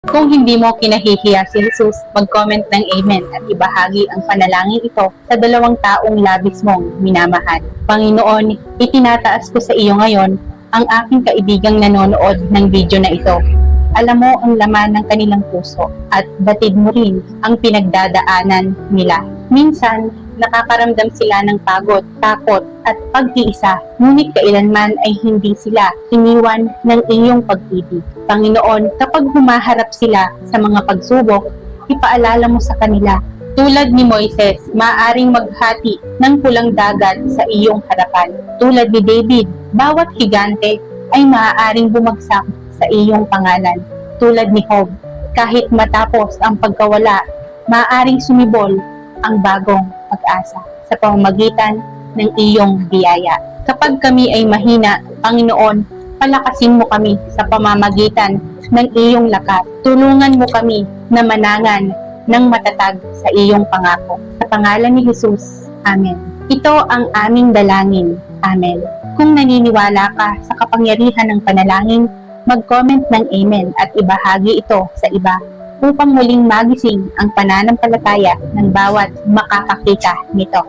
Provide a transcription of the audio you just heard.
Kung hindi mo kinahihiya si Jesus, mag-comment ng Amen at ibahagi ang panalangin ito sa dalawang taong labis mong minamahal. Panginoon, itinataas ko sa iyo ngayon ang aking kaibigang nanonood ng video na ito. Alam mo ang laman ng kanilang puso at batid mo rin ang pinagdadaanan nila. Minsan, nakakaramdam sila ng pagod, takot at pag-iisa, ngunit kailanman ay hindi sila iniwan ng iyong pag-ibig. Panginoon, kapag humaharap sila sa mga pagsubok, ipaalala mo sa kanila, tulad ni Moises, maaaring maghati ng pulang dagat sa iyong harapan. Tulad ni David, bawat higante ay maaaring bumagsak sa iyong pangalan. Tulad ni Job, kahit matapos ang pagkawala, maaaring sumibol ang bagong pag-asa sa pamamagitan ng iyong biyaya. Kapag kami ay mahina, Panginoon, palakasin mo kami sa pamamagitan ng iyong lakas. Tulungan mo kami na manangan ng matatag sa iyong pangako. Sa pangalan ni Jesus, Amen. Ito ang aming dalangin. Amen. Kung naniniwala ka sa kapangyarihan ng panalangin, mag-comment ng Amen at ibahagi ito sa iba upang muling magising ang pananampalataya ng bawat makakakita nito.